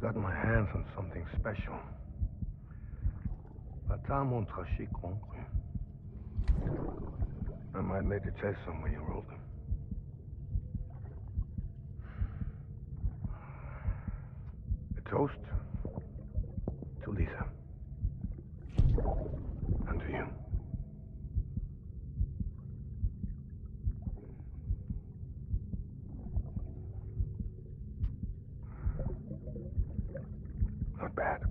got my hands on something special. Pata Montrachy concru. I might later taste some when you roll them. A toast to Lisa. And to you. Not bad.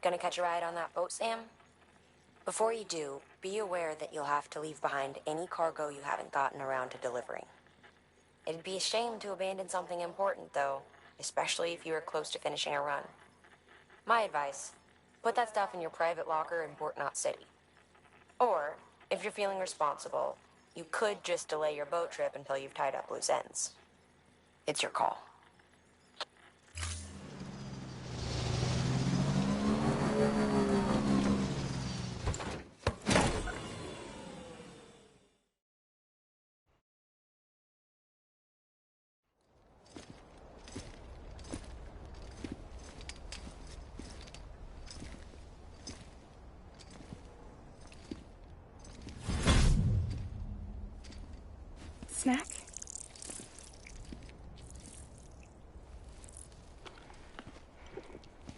Gonna catch a ride on that boat, Sam? Before you do, be aware that you'll have to leave behind any cargo you haven't gotten around to delivering. It'd be a shame to abandon something important, though, especially if you were close to finishing a run. My advice, put that stuff in your private locker in Port Knot City. Or, if you're feeling responsible, you could just delay your boat trip until you've tied up loose ends. It's your call. Snack?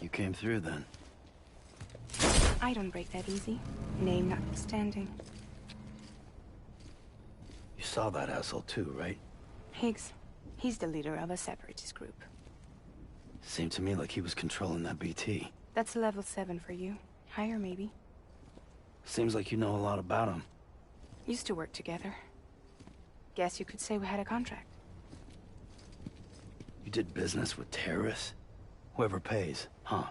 You came through then. I don't break that easy. Name notwithstanding. You saw that asshole too, right? Higgs. He's the leader of a separatist group. Seemed to me like he was controlling that BT. That's level 7 for you. Higher, maybe. Seems like you know a lot about him. Used to work together. Guess you could say we had a contract. You did business with terrorists? Whoever pays, huh?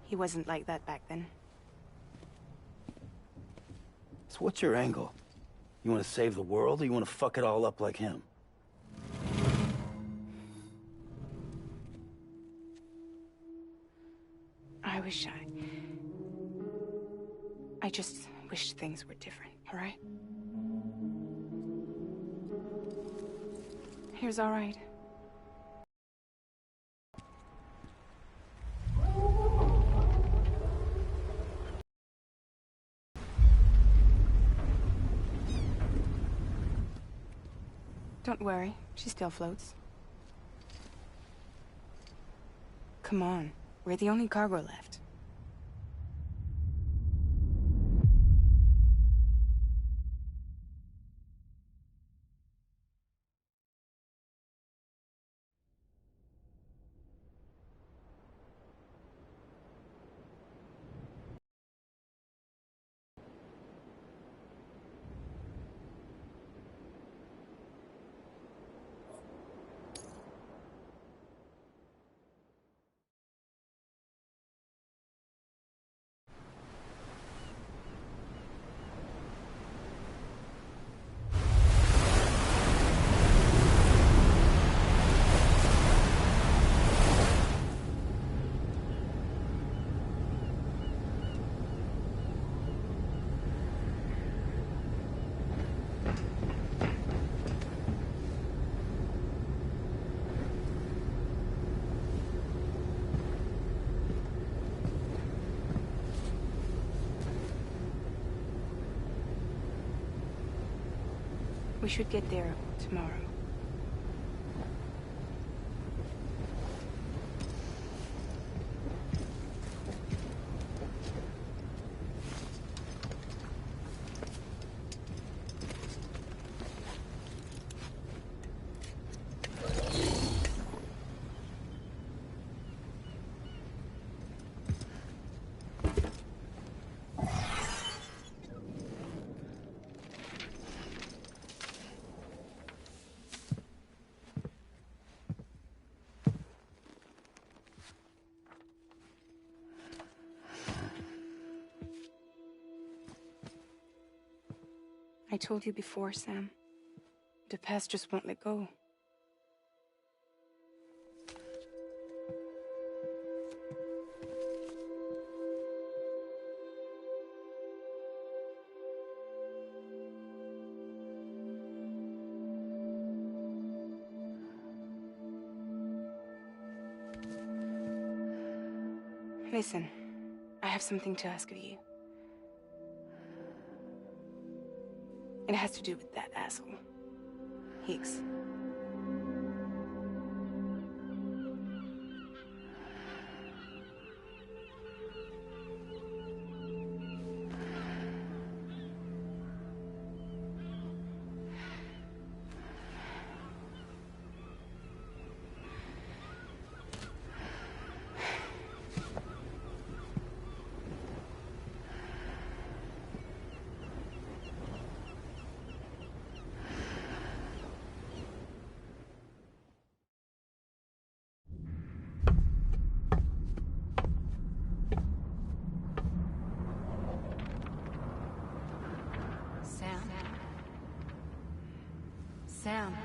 He wasn't like that back then. So what's your angle? You want to save the world, or you want to fuck it all up like him? I just wish things were different, all right? Here's all right. Don't worry, she still floats. Come on, we're the only cargo left. We should get there tomorrow. I told you before, Sam. The past just won't let go. Listen, I have something to ask of you. It has to do with that asshole, Higgs. Sam.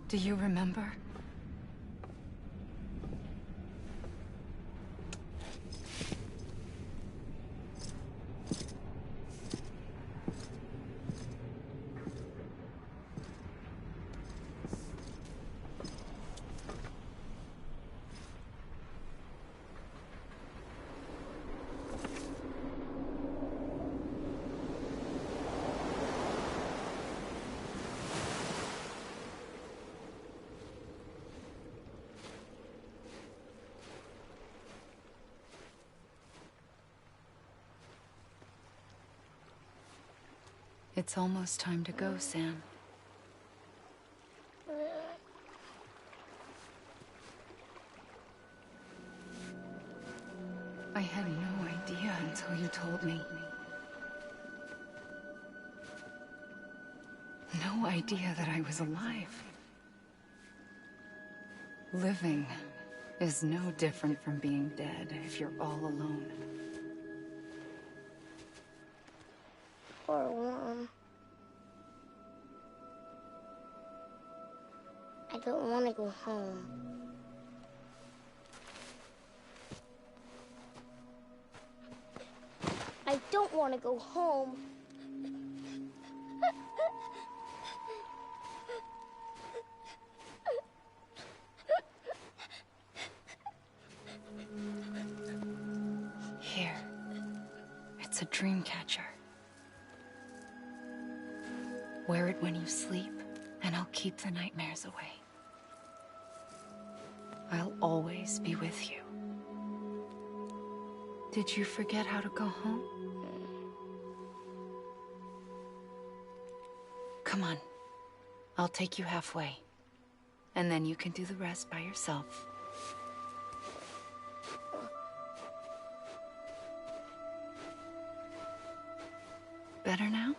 Do you remember? It's almost time to go, Sam. I had no idea until you told me. No idea that I was alive. Living is no different from being dead if you're all alone. Poor Mom. I don't want to go home. I don't want to go home. Here. It's a dream catcher. Wear it when you sleep, and I'll keep the nightmares away. I'll always be with you. Did you forget how to go home? Come on. I'll take you halfway. And then you can do the rest by yourself. Better now?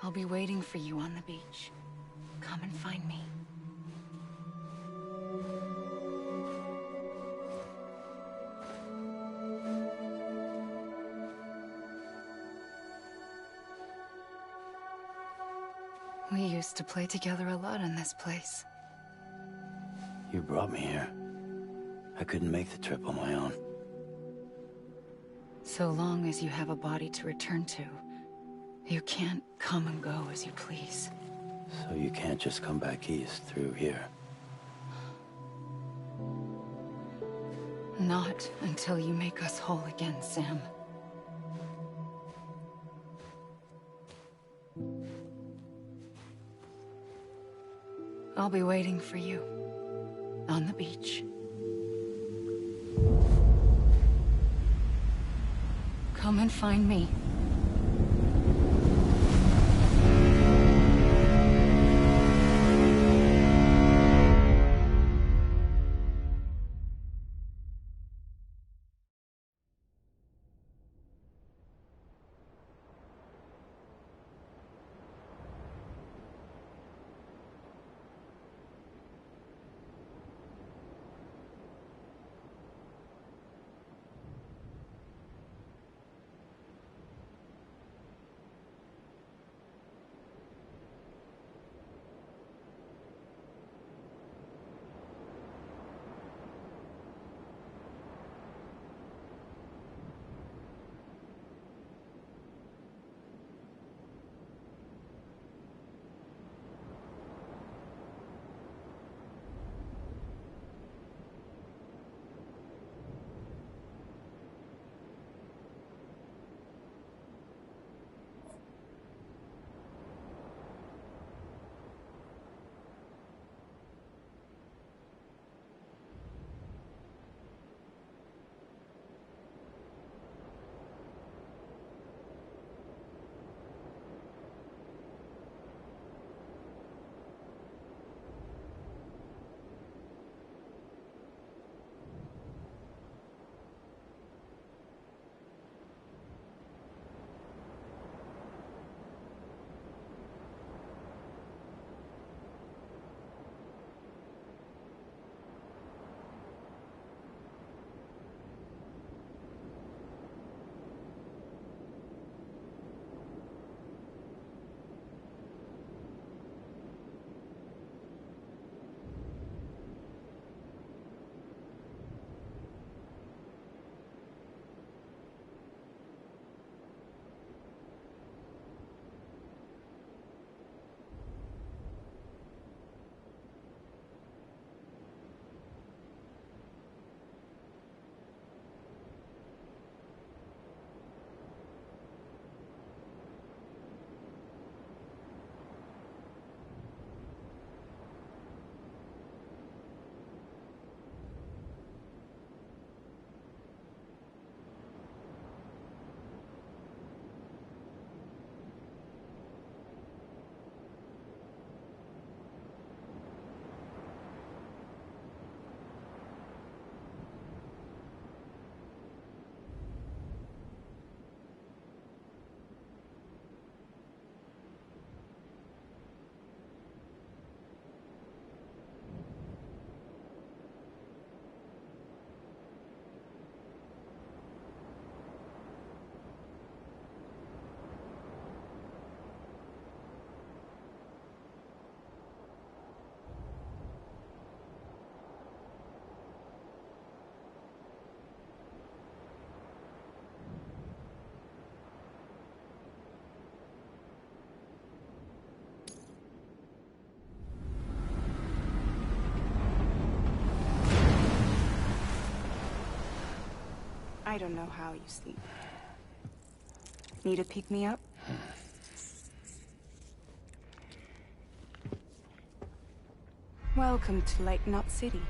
I'll be waiting for you on the beach. Come and find me. We used to play together a lot in this place. You brought me here. I couldn't make the trip on my own. So long as you have a body to return to, you can't come and go as you please. So you can't just come back east through here? Not until you make us whole again, Sam. I'll be waiting for you on the beach. Come and find me. I don't know how you sleep. Need to pick me up? Welcome to Lake Knot City.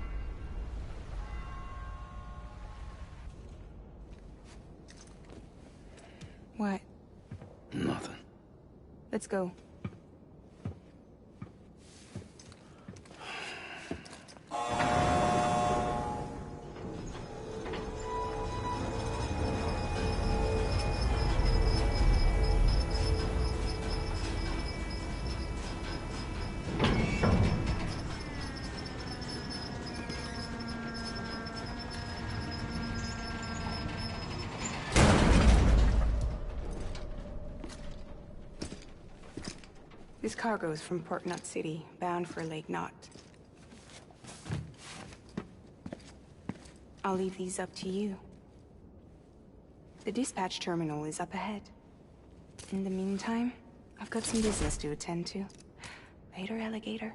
What? Nothing. Let's go. This cargo is from Port Knot City, bound for Lake Knot. I'll leave these up to you. The dispatch terminal is up ahead. In the meantime, I've got some business to attend to. Later, alligator.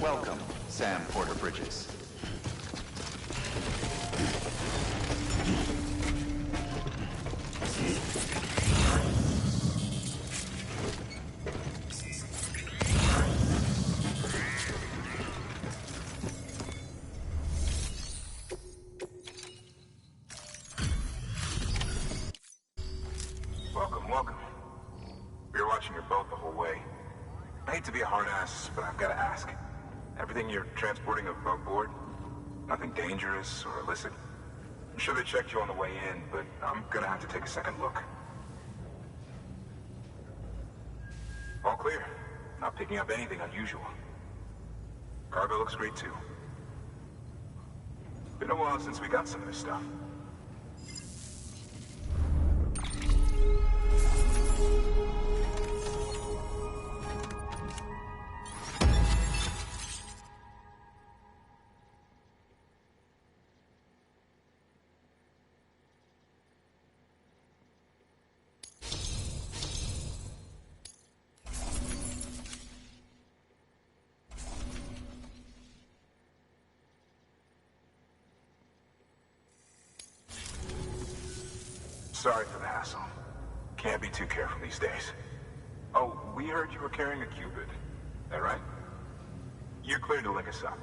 Welcome, Sam Porter Bridges. I hate to be a hard ass, but I've got to ask. Everything you're transporting above board? Nothing dangerous or illicit? I'm sure they checked you on the way in, but I'm gonna have to take a second look. All clear. Not picking up anything unusual. Cargo looks great too. Been a while since we got some of this stuff. Sorry for the hassle. Can't be too careful these days. Oh, we heard you were carrying a Cupid. That right? You're cleared to link us up.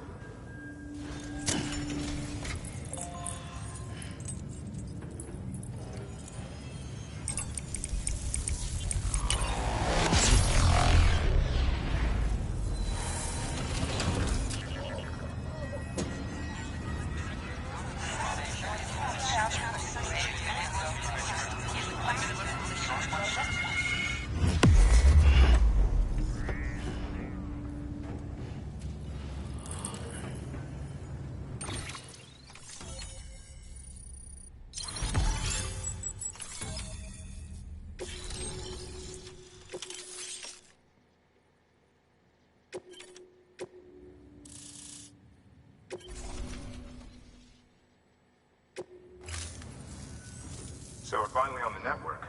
So we're finally on the network.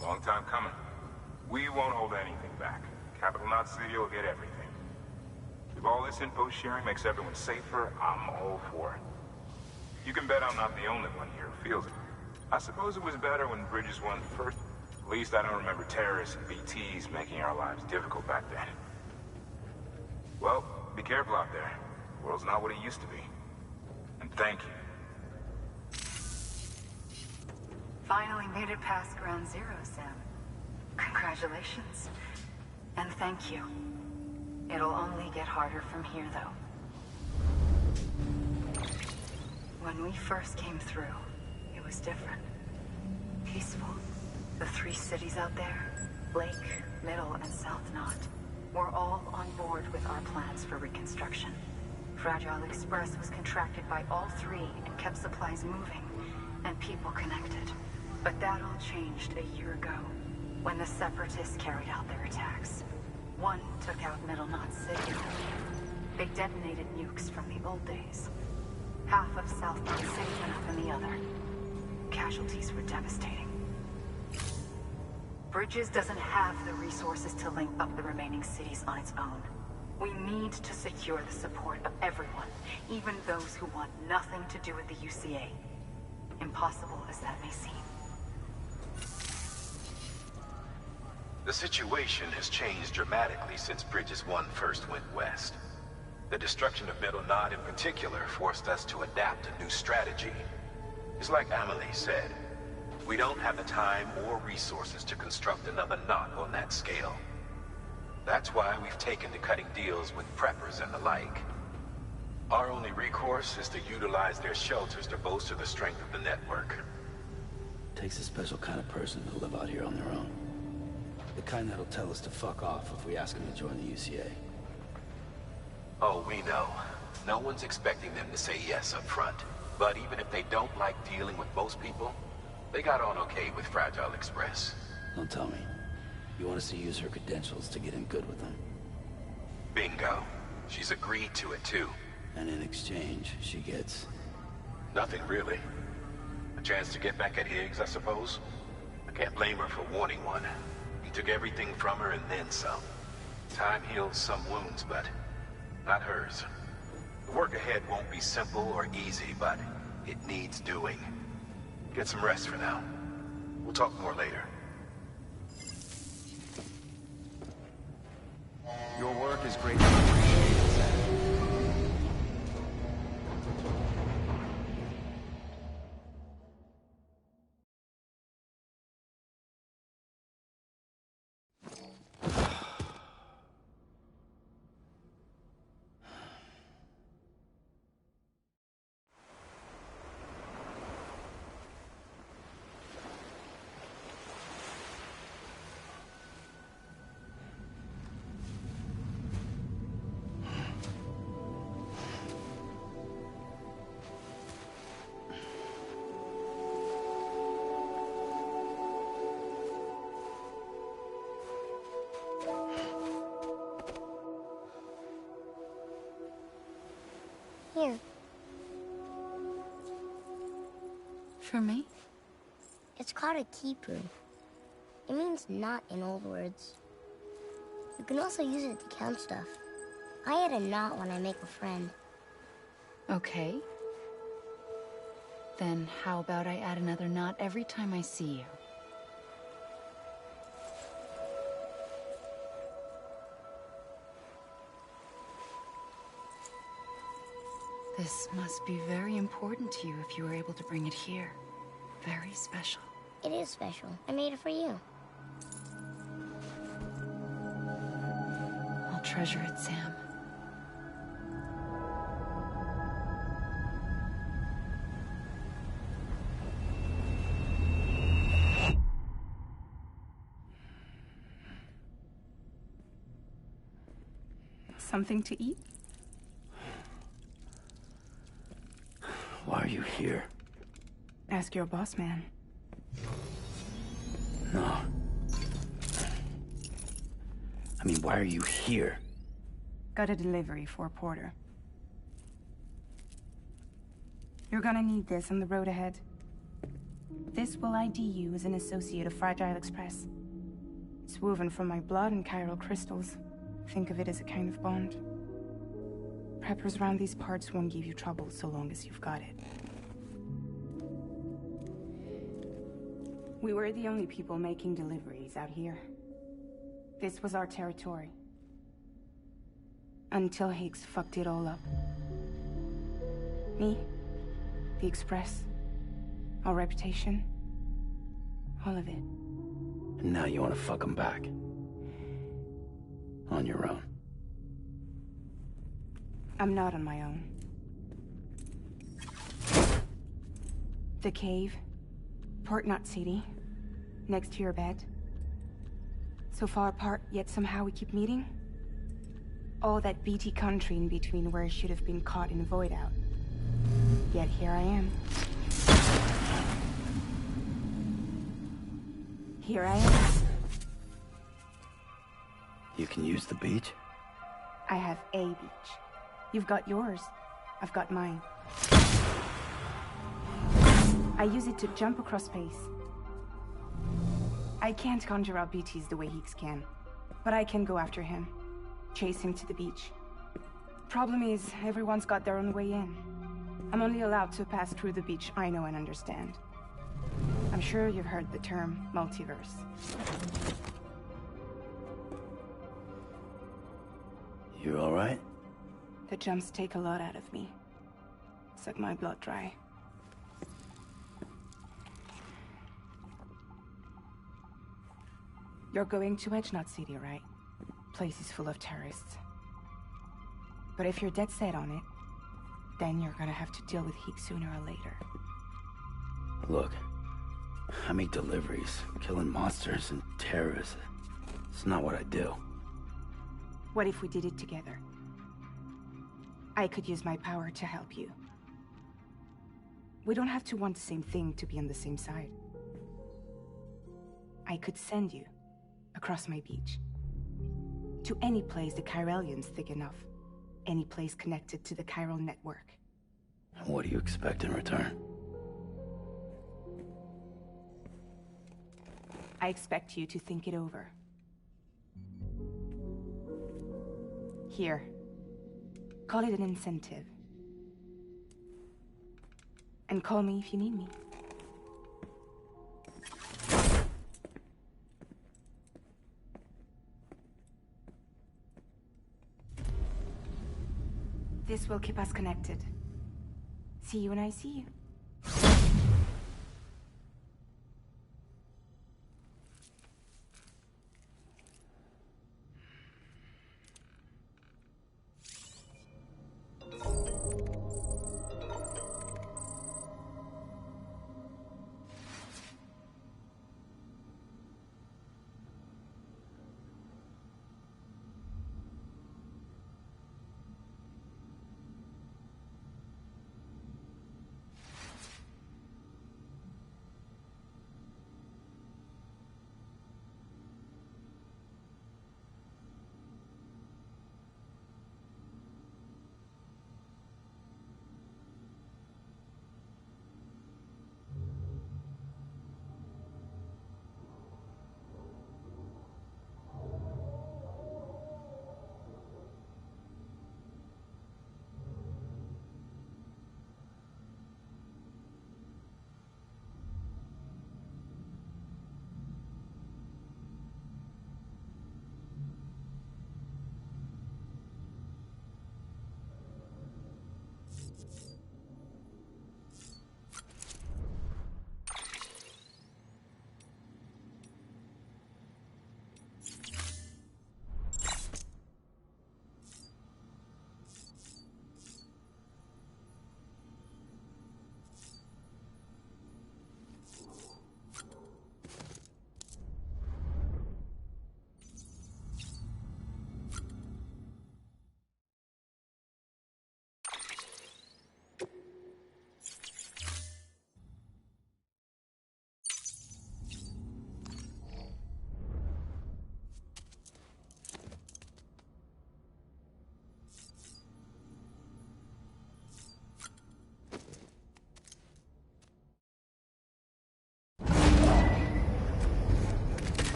Long time coming. We won't hold anything back. Capital Knot City will get everything. If all this info sharing makes everyone safer, I'm all for it. You can bet I'm not the only one here who feels it. I suppose it was better when Bridges won first. At least I don't remember terrorists and BTs making our lives difficult back then. Well, be careful out there. The world's not what it used to be. And thank you. Finally made it past Ground Zero, Sam. Congratulations. And thank you. It'll only get harder from here, though. When we first came through, it was different. Peaceful. The 3 cities out there, Lake, Middle, and South Knot, were all on board with our plans for reconstruction. Fragile Express was contracted by all 3 and kept supplies moving, and people connected. But that all changed a year ago, when the Separatists carried out their attacks. One took out Middle Knot City. They detonated nukes from the old days. Half of South Knot City went up in the other. Casualties were devastating. Bridges doesn't have the resources to link up the remaining cities on its own. We need to secure the support of everyone, even those who want nothing to do with the UCA. Impossible as that may seem. The situation has changed dramatically since Bridges 1 first went west. The destruction of Middle Knot in particular forced us to adapt a new strategy. It's like Amelie said, we don't have the time or resources to construct another knot on that scale. That's why we've taken to cutting deals with preppers and the like. Our only recourse is to utilize their shelters to bolster the strength of the network. Takes a special kind of person to live out here on their own. The kind that'll tell us to fuck off if we ask them to join the UCA. Oh, we know. No one's expecting them to say yes up front. But even if they don't like dealing with most people, they got on okay with Fragile Express. Don't tell me. You want us to use her credentials to get in good with them? Bingo. She's agreed to it too. And in exchange, she gets... Nothing really. A chance to get back at Higgs, I suppose. I can't blame her for wanting one. He took everything from her and then some. Time heals some wounds, but not hers. The work ahead won't be simple or easy, but it needs doing. Get some rest for now. We'll talk more later. Your work is greatly appreciated, Sam. For me? It's called a kipu. It means knot in old words. You can also use it to count stuff. I add a knot when I make a friend. Okay. Then how about I add another knot every time I see you? This must be very important to you if you were able to bring it here. Very special. It is special. I made it for you. I'll treasure it, Sam. Something to eat? Why are you here? Ask your boss man. No. I mean, why are you here? Got a delivery for Porter. You're gonna need this on the road ahead. This will ID you as an associate of Fragile Express. It's woven from my blood and chiral crystals. Think of it as a kind of bond. Preppers around these parts won't give you trouble so long as you've got it. We were the only people making deliveries out here. This was our territory. Until Higgs fucked it all up. Me, the Express, our reputation, all of it. And now you want to fuck them back. On your own. I'm not on my own. The cave, Port Knot City, next to your bed. So far apart, yet somehow we keep meeting. All that BT country in between where I should have been caught in Void Out. Yet here I am. Here I am. You can use the beach? I have a beach. You've got yours. I've got mine. I use it to jump across space. I can't conjure out BTs the way Higgs can, but I can go after him. Chase him to the beach. Problem is, everyone's got their own way in. I'm only allowed to pass through the beach I know and understand. I'm sure you've heard the term multiverse. You all right? The jumps take a lot out of me. Suck my blood dry. You're going to Edge Knot City, right? Place is full of terrorists. But if you're dead set on it, then you're gonna have to deal with Higgs sooner or later. Look, I make deliveries, killing monsters and terrorists. It's not what I do. What if we did it together? I could use my power to help you. We don't have to want the same thing to be on the same side. I could send you across my beach. To any place the Chiralian's thick enough. Any place connected to the chiral network. What do you expect in return? I expect you to think it over. Here. Call it an incentive. And call me if you need me. This will keep us connected. See you when I see you.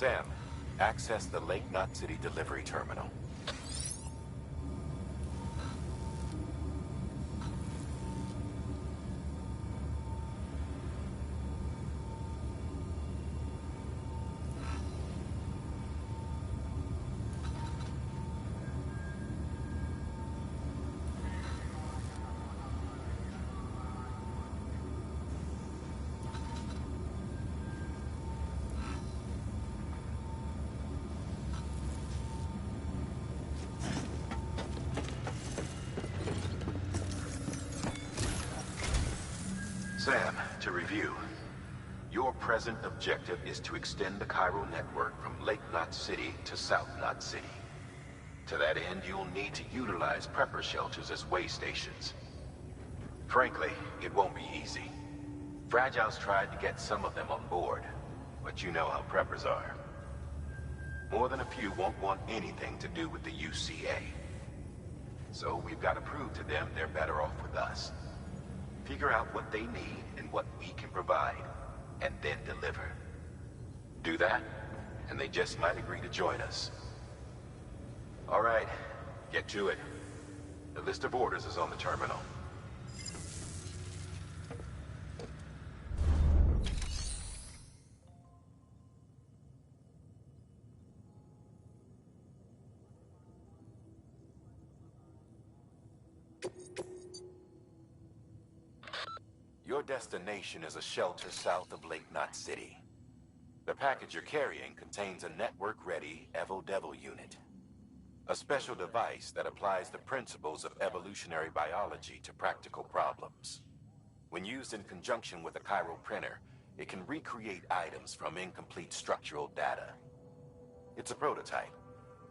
Sam, access the Lake Knot City delivery terminal. Sam, to review, your present objective is to extend the Cairo network from Lake Knot City to South Knot City. To that end, you'll need to utilize prepper shelters as way stations. Frankly, it won't be easy. Fragile's tried to get some of them on board, but you know how preppers are. More than a few won't want anything to do with the UCA. So we've got to prove to them they're better off with us. Figure out what they need and what we can provide, and then deliver. Do that, and they just might agree to join us. All right, get to it. The list of orders is on the terminal. Your destination is a shelter south of Lake Knot City. The package you're carrying contains a network-ready Evo Devil unit. A special device that applies the principles of evolutionary biology to practical problems. When used in conjunction with a Cairo printer, it can recreate items from incomplete structural data. It's a prototype,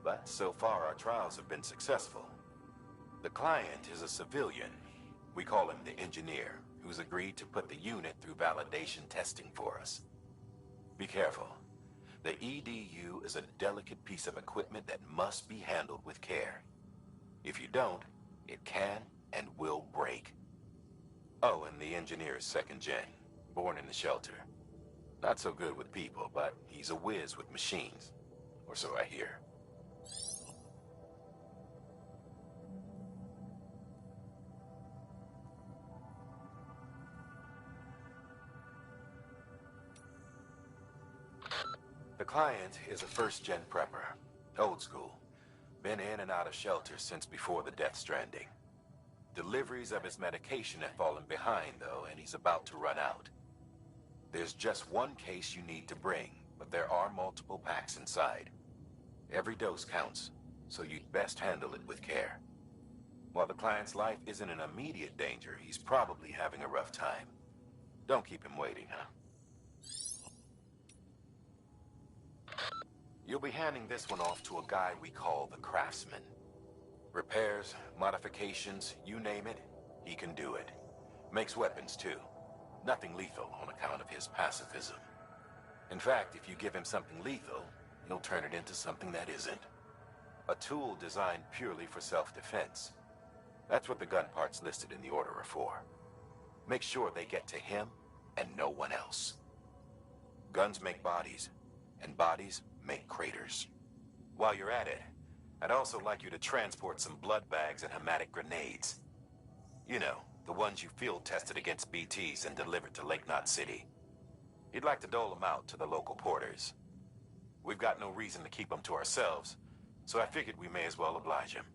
but so far our trials have been successful. The client is a civilian. We call him the engineer, who's agreed to put the unit through validation testing for us. Be careful. The EDU is a delicate piece of equipment that must be handled with care. If you don't, it can and will break. Oh, and the engineer is second gen, born in the shelter. Not so good with people, but he's a whiz with machines. Or so I hear. The client is a first-gen prepper. Old school. Been in and out of shelters since before the Death Stranding. Deliveries of his medication have fallen behind, though, and he's about to run out. There's just one case you need to bring, but there are multiple packs inside. Every dose counts, so you'd best handle it with care. While the client's life isn't in immediate danger, he's probably having a rough time. Don't keep him waiting, huh? You'll be handing this one off to a guy we call the Craftsman. Repairs, modifications, you name it, he can do it. Makes weapons, too. Nothing lethal on account of his pacifism. In fact, if you give him something lethal, he'll turn it into something that isn't. A tool designed purely for self-defense. That's what the gun parts listed in the order are for. Make sure they get to him and no one else. Guns make bodies, and bodies make craters. While you're at it, I'd also like you to transport some blood bags and hematic grenades. You know, the ones you field tested against BTs and delivered to Lake Knot City. You'd like to dole them out to the local porters. We've got no reason to keep them to ourselves, so I figured we may as well oblige him.